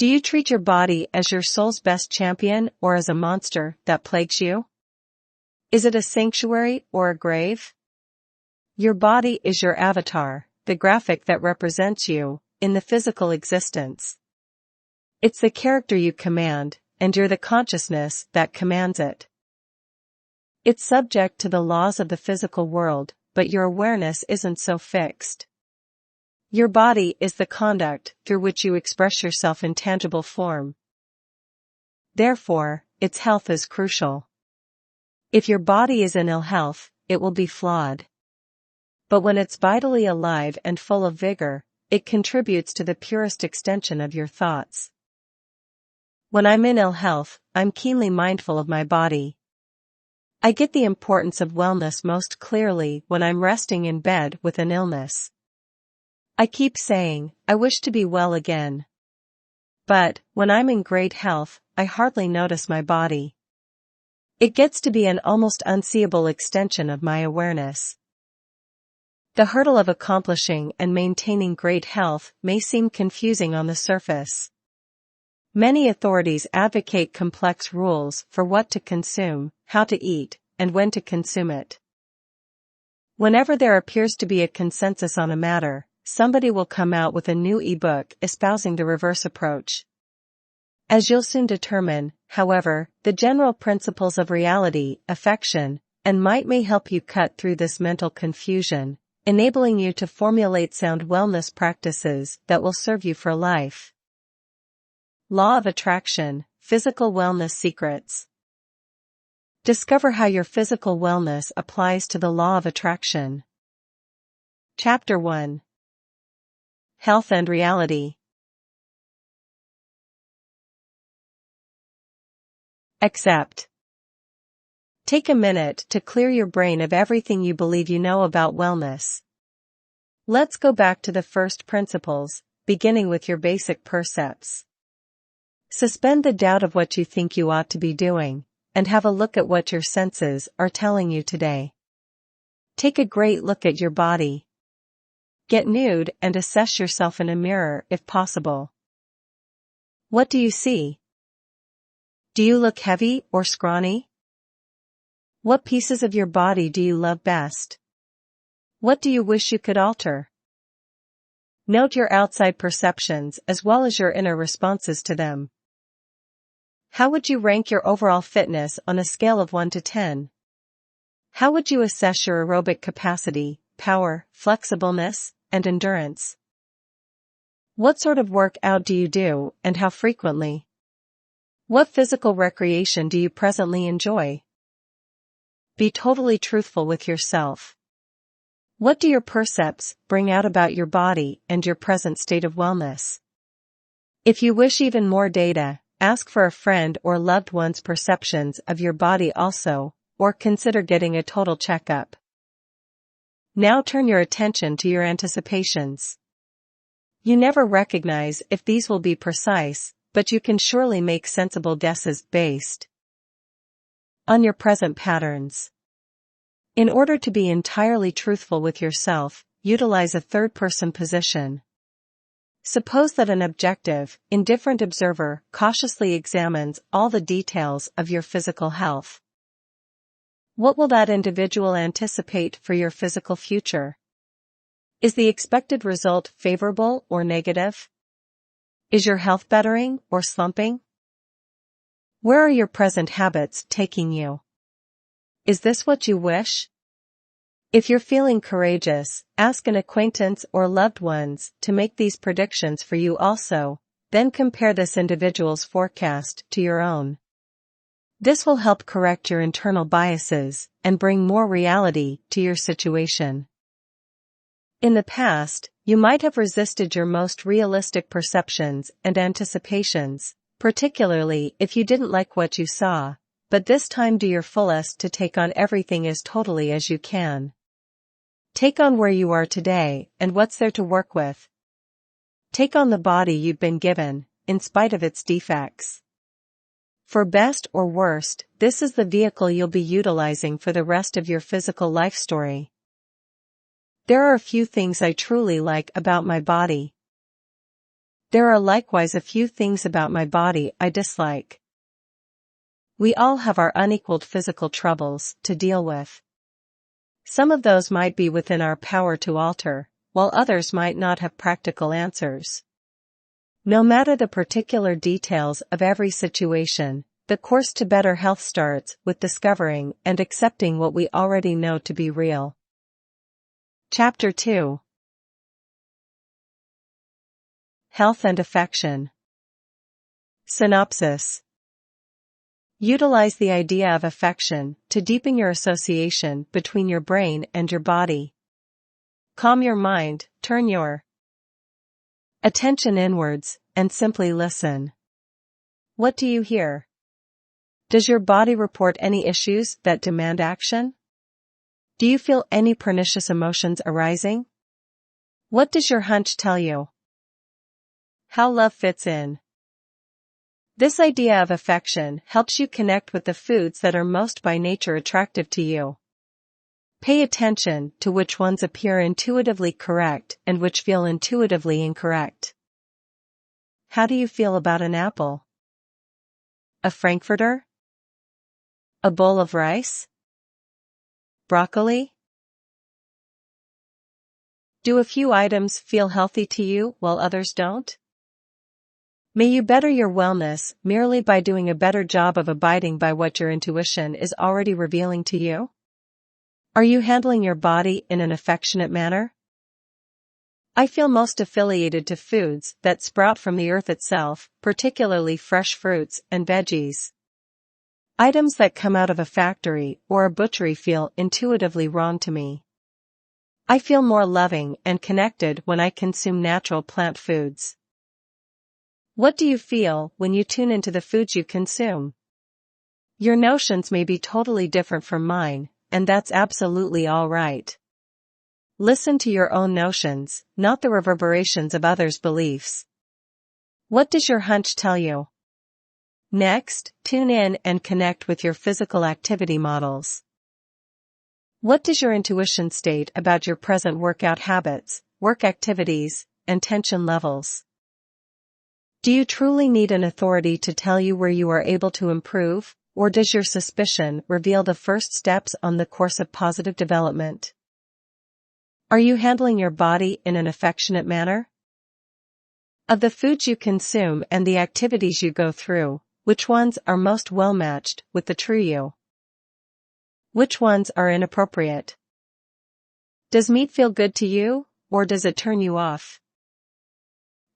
Do you treat your body as your soul's best champion or as a monster that plagues you? Is it a sanctuary or a grave? Your body is your avatar, the graphic that represents you in the physical existence. It's the character you command, and you're the consciousness that commands it. It's subject to the laws of the physical world, but your awareness isn't so fixed. Your body is the conduct through which you express yourself in tangible form. Therefore, its health is crucial. If your body is in ill health, it will be flawed. But when it's vitally alive and full of vigor, it contributes to the purest extension of your thoughts. When I'm in ill health, I'm keenly mindful of my body. I get the importance of wellness most clearly when I'm resting in bed with an illness. I keep saying, I wish to be well again. But, when I'm in great health, I hardly notice my body. It gets to be an almost unseeable extension of my awareness. The hurdle of accomplishing and maintaining great health may seem confusing on the surface. Many authorities advocate complex rules for what to consume, how to eat, and when to consume it. Whenever there appears to be a consensus on a matter, somebody will come out with a new ebook espousing the reverse approach. As you'll soon determine, however, the general principles of reality, affection, and might may help you cut through this mental confusion, enabling you to formulate sound wellness practices that will serve you for life. Law of Attraction, Physical Wellness Secrets. Discover how your physical wellness applies to the law of attraction. Chapter 1. Health and Reality. Accept. Take a minute to clear your brain of everything you believe you know about wellness. Let's go back to the first principles, beginning with your basic percepts. Suspend the doubt of what you think you ought to be doing, and have a look at what your senses are telling you today. Take a great look at your body. Get nude and assess yourself in a mirror if possible. What do you see? Do you look heavy or scrawny? What pieces of your body do you love best? What do you wish you could alter? Note your outside perceptions as well as your inner responses to them. How would you rank your overall fitness on a scale of 1 to 10? How would you assess your aerobic capacity, power, flexibleness, and endurance? What sort of workout do you do, and how frequently? What physical recreation do you presently enjoy? Be totally truthful with yourself. What do your percepts bring out about your body and your present state of wellness? If you wish even more data, ask for a friend or loved one's perceptions of your body also, or consider getting a total checkup. Now turn your attention to your anticipations. You never recognize if these will be precise, but you can surely make sensible guesses based on your present patterns. In order to be entirely truthful with yourself, utilize a third-person position. Suppose that an objective, indifferent observer cautiously examines all the details of your physical health. What will that individual anticipate for your physical future? Is the expected result favorable or negative? Is your health bettering or slumping? Where are your present habits taking you? Is this what you wish? If you're feeling courageous, ask an acquaintance or loved ones to make these predictions for you also, then compare this individual's forecast to your own. This will help correct your internal biases and bring more reality to your situation. In the past, you might have resisted your most realistic perceptions and anticipations, particularly if you didn't like what you saw, but this time do your fullest to take on everything as totally as you can. Take on where you are today and what's there to work with. Take on the body you've been given, in spite of its defects. For best or worst, this is the vehicle you'll be utilizing for the rest of your physical life story. There are a few things I truly like about my body. There are likewise a few things about my body I dislike. We all have our unequaled physical troubles to deal with. Some of those might be within our power to alter, while others might not have practical answers. No matter the particular details of every situation, the course to better health starts with discovering and accepting what we already know to be real. Chapter 2. Health and Affection. Synopsis. Utilize the idea of affection to deepen your association between your brain and your body. Calm your mind, turn your attention inwards, and simply listen. What do you hear? Does your body report any issues that demand action? Do you feel any pernicious emotions arising? What does your hunch tell you? How love fits in. This idea of affection helps you connect with the foods that are most by nature attractive to you. Pay attention to which ones appear intuitively correct and which feel intuitively incorrect. How do you feel about an apple? A frankfurter? A bowl of rice? Broccoli? Do a few items feel healthy to you while others don't? May you better your wellness merely by doing a better job of abiding by what your intuition is already revealing to you? Are you handling your body in an affectionate manner? I feel most affiliated to foods that sprout from the earth itself, particularly fresh fruits and veggies. Items that come out of a factory or a butchery feel intuitively wrong to me. I feel more loving and connected when I consume natural plant foods. What do you feel when you tune into the foods you consume? Your notions may be totally different from mine, and that's absolutely all right. Listen to your own notions, not the reverberations of others' beliefs. What does your hunch tell you? Next, tune in and connect with your physical activity models. What does your intuition state about your present workout habits, work activities, and tension levels? Do you truly need an authority to tell you where you are able to improve, or does your suspicion reveal the first steps on the course of positive development? Are you handling your body in an affectionate manner? Of the foods you consume and the activities you go through, which ones are most well matched with the true you? Which ones are inappropriate? Does meat feel good to you, or does it turn you off?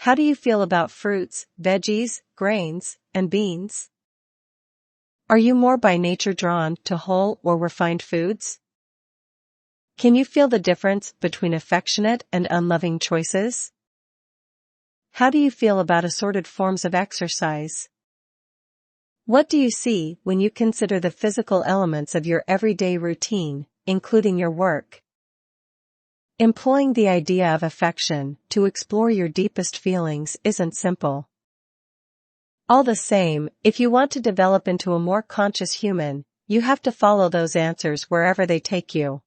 How do you feel about fruits, veggies, grains, and beans? Are you more by nature drawn to whole or refined foods? Can you feel the difference between affectionate and unloving choices? How do you feel about assorted forms of exercise? What do you see when you consider the physical elements of your everyday routine, including your work? Employing the idea of affection to explore your deepest feelings isn't simple. All the same, if you want to develop into a more conscious human, you have to follow those answers wherever they take you.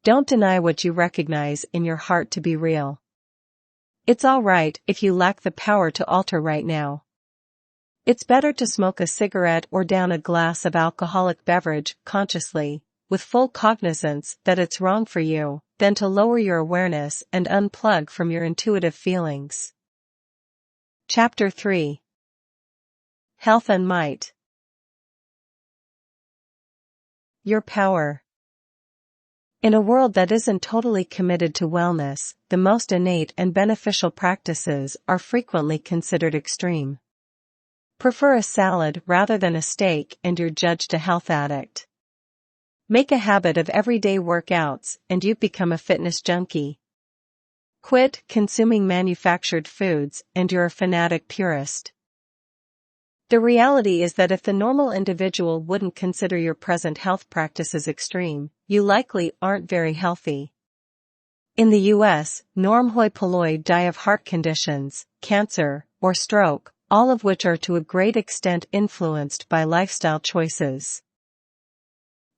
Don't deny what you recognize in your heart to be real. It's all right if you lack the power to alter right now. It's better to smoke a cigarette or down a glass of alcoholic beverage consciously, with full cognizance that it's wrong for you, than to lower your awareness and unplug from your intuitive feelings. Chapter 3. Health and Might. Your power. In a world that isn't totally committed to wellness, the most innate and beneficial practices are frequently considered extreme. Prefer a salad rather than a steak and you're judged a health addict. Make a habit of everyday workouts and you've become a fitness junkie. Quit consuming manufactured foods and you're a fanatic purist. The reality is that if the normal individual wouldn't consider your present health practices extreme, you likely aren't very healthy. In the US, norm hoi polloi die of heart conditions, cancer, or stroke, all of which are to a great extent influenced by lifestyle choices.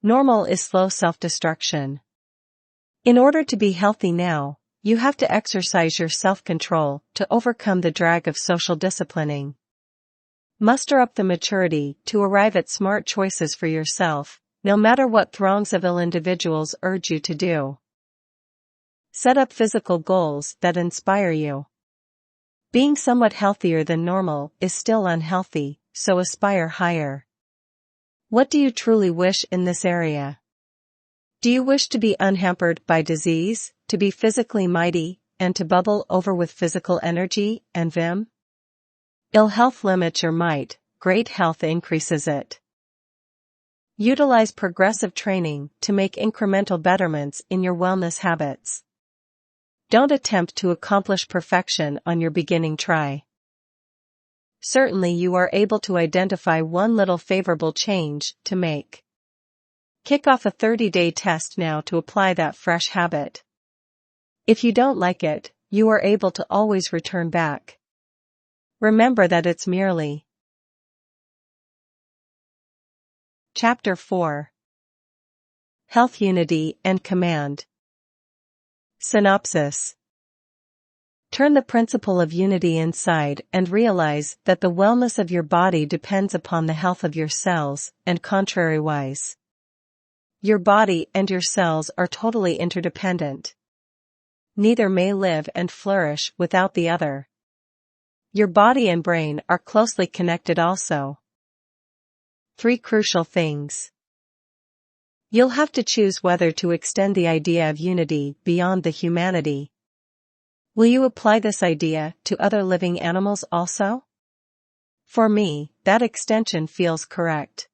Normal is slow self-destruction. In order to be healthy now, you have to exercise your self-control to overcome the drag of social disciplining. Muster up the maturity to arrive at smart choices for yourself, no matter what throngs of ill individuals urge you to do. Set up physical goals that inspire you. Being somewhat healthier than normal is still unhealthy, so aspire higher. What do you truly wish in this area? Do you wish to be unhampered by disease, to be physically mighty, and to bubble over with physical energy and vim? Ill health limits your might, great health increases it. Utilize progressive training to make incremental betterments in your wellness habits. Don't attempt to accomplish perfection on your beginning try. Certainly you are able to identify one little favorable change to make. Kick off a 30-day test now to apply that fresh habit. If you don't like it, you are able to always return back. Remember that it's merely. Chapter 4. Health Unity and Command. Synopsis. Turn the principle of unity inside and realize that the wellness of your body depends upon the health of your cells, and contrariwise. Your body and your cells are totally interdependent. Neither may live and flourish without the other. Your body and brain are closely connected also. 3 crucial things. You'll have to choose whether to extend the idea of unity beyond the humanity. Will you apply this idea to other living animals also? For me, that extension feels correct.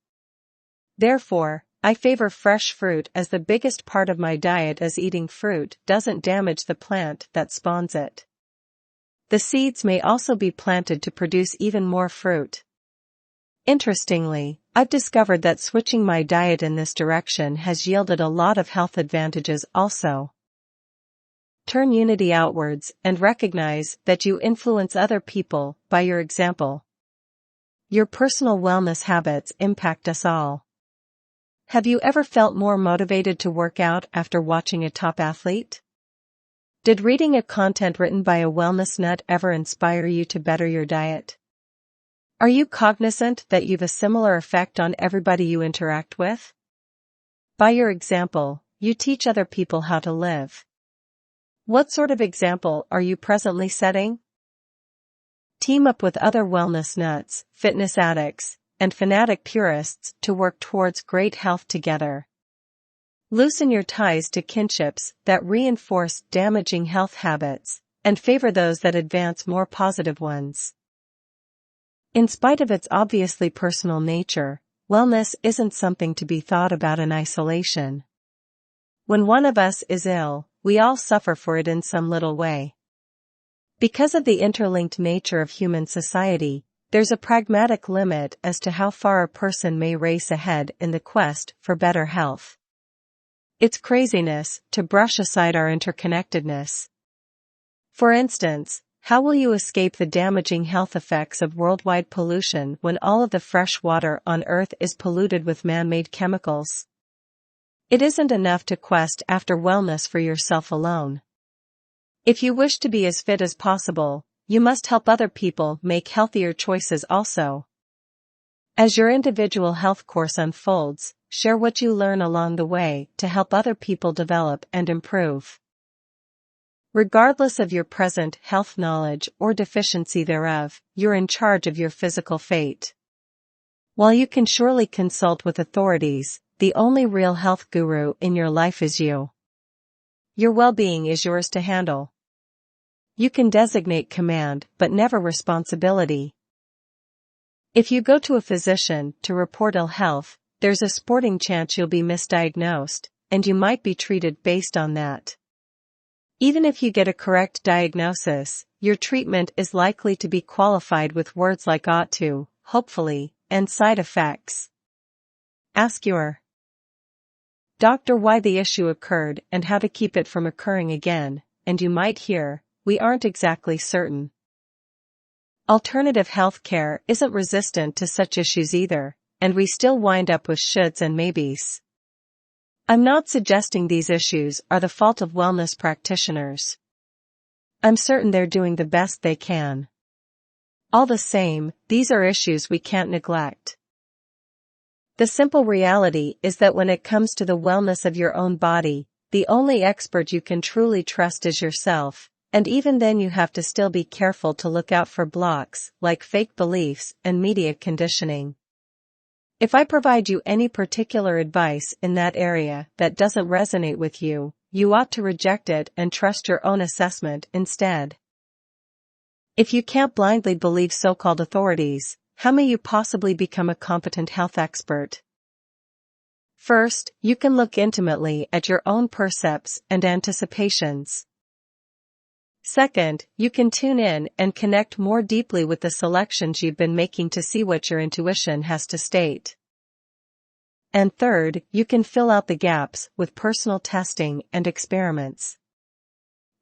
Therefore, I favor fresh fruit as the biggest part of my diet, as eating fruit doesn't damage the plant that spawns it. The seeds may also be planted to produce even more fruit. Interestingly, I've discovered that switching my diet in this direction has yielded a lot of health advantages also. Turn unity outwards and recognize that you influence other people by your example. Your personal wellness habits impact us all. Have you ever felt more motivated to work out after watching a top athlete? Did reading a content written by a wellness nut ever inspire you to better your diet? Are you cognizant that you've a similar effect on everybody you interact with? By your example, you teach other people how to live. What sort of example are you presently setting? Team up with other wellness nuts, fitness addicts, and fanatic purists to work towards great health together. Loosen your ties to kinships that reinforce damaging health habits, and favor those that advance more positive ones. In spite of its obviously personal nature, wellness isn't something to be thought about in isolation. When one of us is ill, we all suffer for it in some little way. Because of the interlinked nature of human society, there's a pragmatic limit as to how far a person may race ahead in the quest for better health. It's craziness to brush aside our interconnectedness. For instance, how will you escape the damaging health effects of worldwide pollution when all of the fresh water on Earth is polluted with man-made chemicals? It isn't enough to quest after wellness for yourself alone. If you wish to be as fit as possible, you must help other people make healthier choices also. As your individual health course unfolds, share what you learn along the way to help other people develop and improve. Regardless of your present health knowledge or deficiency thereof, you're in charge of your physical fate. While you can surely consult with authorities, the only real health guru in your life is you. Your well-being is yours to handle. You can designate command but never responsibility. If you go to a physician to report ill health, there's a sporting chance you'll be misdiagnosed, and you might be treated based on that. Even if you get a correct diagnosis, your treatment is likely to be qualified with words like ought to, hopefully, and side effects. Ask your doctor why the issue occurred and how to keep it from occurring again, and you might hear, "We aren't exactly certain." Alternative health care isn't resistant to such issues either, and we still wind up with shoulds and maybes. I'm not suggesting these issues are the fault of wellness practitioners. I'm certain they're doing the best they can. All the same, these are issues we can't neglect. The simple reality is that when it comes to the wellness of your own body, the only expert you can truly trust is yourself, and even then you have to still be careful to look out for blocks, like fake beliefs and media conditioning. If I provide you any particular advice in that area that doesn't resonate with you, you ought to reject it and trust your own assessment instead. If you can't blindly believe so-called authorities, how may you possibly become a competent health expert? First, you can look intimately at your own percepts and anticipations. Second, you can tune in and connect more deeply with the selections you've been making to see what your intuition has to state. And third, you can fill out the gaps with personal testing and experiments.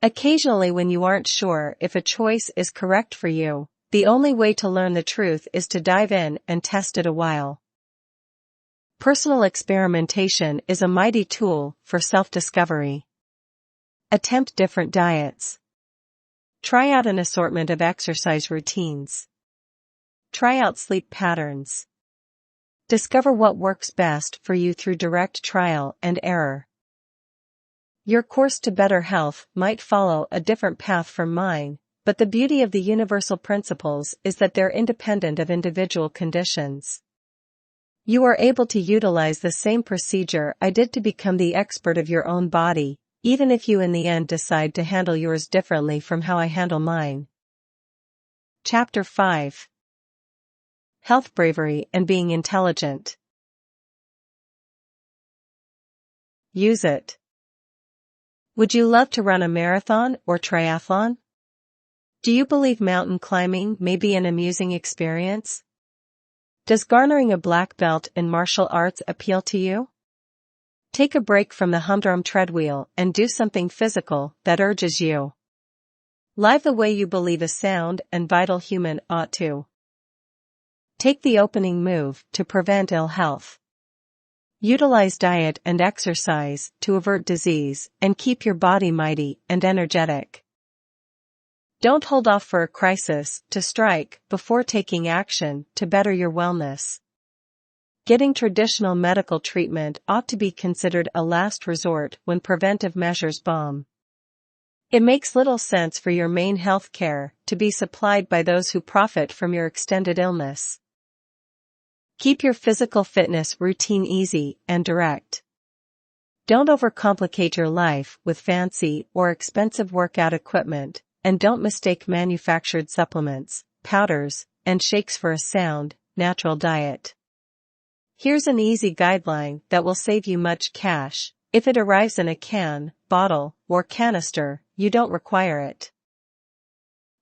Occasionally, when you aren't sure if a choice is correct for you, the only way to learn the truth is to dive in and test it a while. Personal experimentation is a mighty tool for self-discovery. Attempt different diets. Try out an assortment of exercise routines. Try out sleep patterns. Discover what works best for you through direct trial and error. Your course to better health might follow a different path from mine, but the beauty of the universal principles is that they're independent of individual conditions. You are able to utilize the same procedure I did to become the expert of your own body, even if you in the end decide to handle yours differently from how I handle mine. Chapter 5. Health Bravery and Being Intelligent. Use it. Would you love to run a marathon or triathlon? Do you believe mountain climbing may be an amusing experience? Does garnering a black belt in martial arts appeal to you? Take a break from the humdrum treadwheel and do something physical that urges you. Live the way you believe a sound and vital human ought to. Take the opening move to prevent ill health. Utilize diet and exercise to avert disease and keep your body mighty and energetic. Don't hold off for a crisis to strike before taking action to better your wellness. Getting traditional medical treatment ought to be considered a last resort when preventive measures bomb. It makes little sense for your main health care to be supplied by those who profit from your extended illness. Keep your physical fitness routine easy and direct. Don't overcomplicate your life with fancy or expensive workout equipment, and don't mistake manufactured supplements, powders, and shakes for a sound, natural diet. Here's an easy guideline that will save you much cash. If it arrives in a can, bottle, or canister, you don't require it.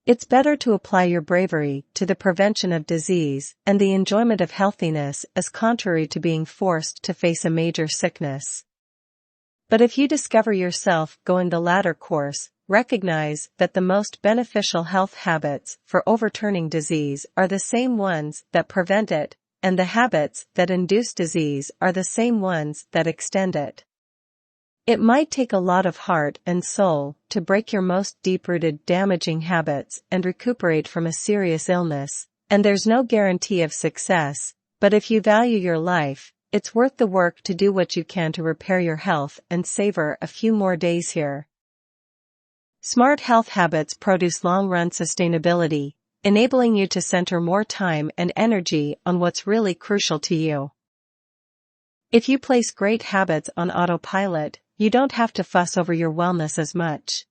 It's better to apply your bravery to the prevention of disease and the enjoyment of healthiness as contrary to being forced to face a major sickness. But if you discover yourself going the latter course, recognize that the most beneficial health habits for overturning disease are the same ones that prevent it, and the habits that induce disease are the same ones that extend it. It might take a lot of heart and soul to break your most deep-rooted damaging habits and recuperate from a serious illness, and there's no guarantee of success, but if you value your life, it's worth the work to do what you can to repair your health and savor a few more days here. Smart health habits produce long-run sustainability, enabling you to center more time and energy on what's really crucial to you. If you place great habits on autopilot, you don't have to fuss over your wellness as much.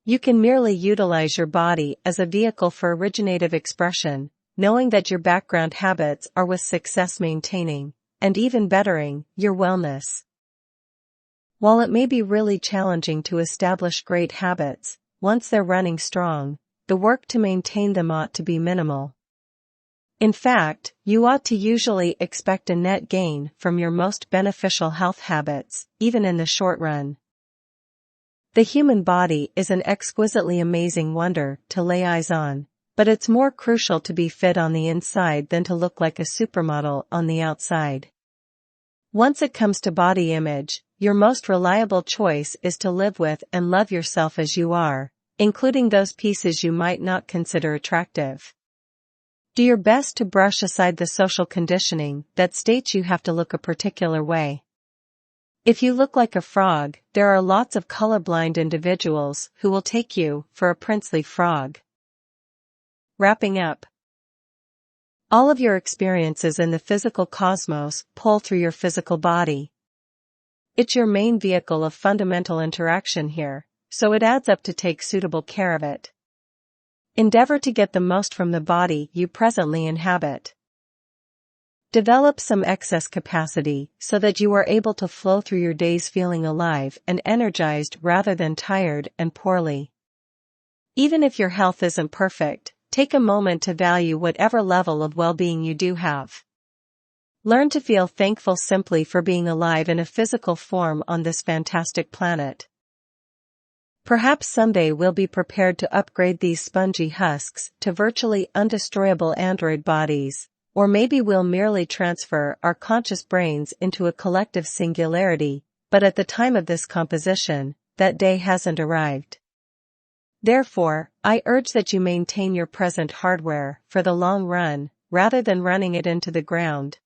You can merely utilize your body as a vehicle for originative expression, knowing that your background habits are with success maintaining, and even bettering, your wellness. While it may be really challenging to establish great habits, once they're running strong, the work to maintain them ought to be minimal. In fact, you ought to usually expect a net gain from your most beneficial health habits, even in the short run. The human body is an exquisitely amazing wonder to lay eyes on, but it's more crucial to be fit on the inside than to look like a supermodel on the outside. Once it comes to body image, your most reliable choice is to live with and love yourself as you are, including those pieces you might not consider attractive. Do your best to brush aside the social conditioning that states you have to look a particular way. If you look like a frog, there are lots of colorblind individuals who will take you for a princely frog. Wrapping up. All of your experiences in the physical cosmos pull through your physical body. It's your main vehicle of fundamental interaction here, so it adds up to take suitable care of it. Endeavor to get the most from the body you presently inhabit. Develop some excess capacity so that you are able to flow through your days feeling alive and energized rather than tired and poorly. Even if your health isn't perfect, take a moment to value whatever level of well-being you do have. Learn to feel thankful simply for being alive in a physical form on this fantastic planet. Perhaps someday we'll be prepared to upgrade these spongy husks to virtually undestroyable android bodies, or maybe we'll merely transfer our conscious brains into a collective singularity, but at the time of this composition, that day hasn't arrived. Therefore, I urge that you maintain your present hardware for the long run, rather than running it into the ground,